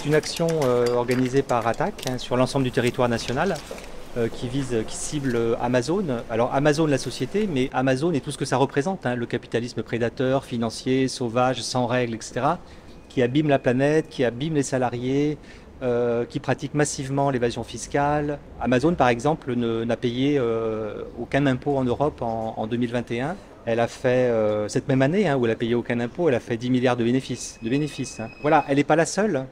C'est une action organisée par Attaque sur l'ensemble du territoire national qui cible Amazon. Alors Amazon la société, mais Amazon et tout ce que ça représente, le capitalisme prédateur, financier, sauvage, sans règles, etc., qui abîme la planète, qui abîme les salariés, qui pratique massivement l'évasion fiscale. Amazon, par exemple, n'a payé aucun impôt en Europe en 2021. Elle a fait, cette même année, où elle a payé aucun impôt, elle a fait 10 milliards de bénéfices. Voilà, elle n'est pas la seule,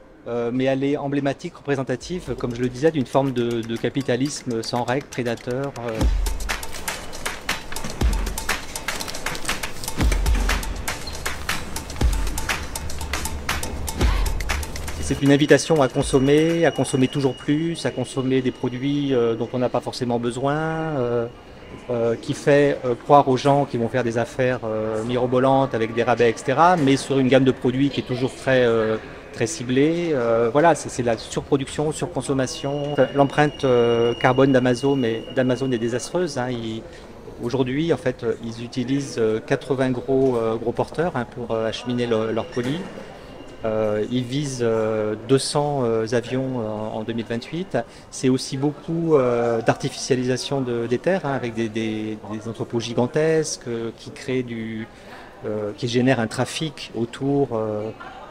mais elle est emblématique, représentative, comme je le disais, d'une forme de capitalisme sans règles, prédateur. C'est une invitation à consommer toujours plus, à consommer des produits dont on n'a pas forcément besoin, qui fait croire aux gens qu'ils vont faire des affaires mirobolantes avec des rabais, etc., mais sur une gamme de produits qui est toujours très ciblée. Voilà, c'est la surproduction, surconsommation. L'empreinte carbone d'Amazon est désastreuse. Aujourd'hui, en fait, ils utilisent 80 gros porteurs pour acheminer leurs colis. Ils visent 200 avions en 2028. C'est aussi beaucoup d'artificialisation des terres, avec des entrepôts gigantesques qui génèrent un trafic autour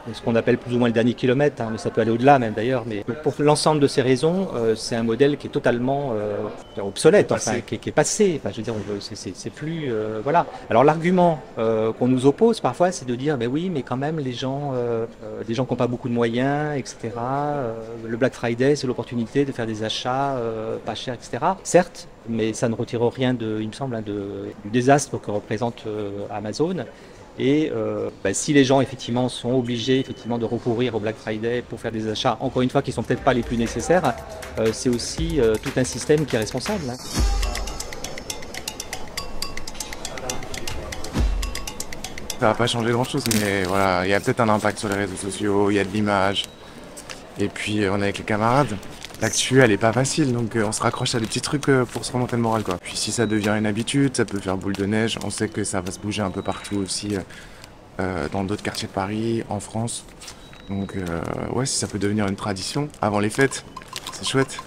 de ce qu'on appelle plus ou moins le dernier kilomètre, mais ça peut aller au-delà même d'ailleurs. Mais pour l'ensemble de ces raisons, c'est un modèle qui est totalement obsolète, qui est passé. Enfin, je veux dire, c'est plus voilà. Alors l'argument qu'on nous oppose parfois, c'est de dire, ben oui, mais quand même les gens qui n'ont pas beaucoup de moyens, etc. Le Black Friday, c'est l'opportunité de faire des achats pas chers, etc. Certes, mais ça ne retire rien il me semble, du désastre que représente Amazon. Et si les gens effectivement sont obligés de recourir au Black Friday pour faire des achats, encore une fois, qui sont peut-être pas les plus nécessaires, c'est aussi tout un système qui est responsable. Ça va pas changer grand-chose, mais voilà, il y a peut-être un impact sur les réseaux sociaux, il y a de l'image, et puis on est avec les camarades. L'actu, elle est pas facile, donc on se raccroche à des petits trucs pour se remonter le moral, quoi. Puis si ça devient une habitude, ça peut faire boule de neige. On sait que ça va se bouger un peu partout aussi, dans d'autres quartiers de Paris, en France. Donc ouais, si ça peut devenir une tradition avant les fêtes, c'est chouette.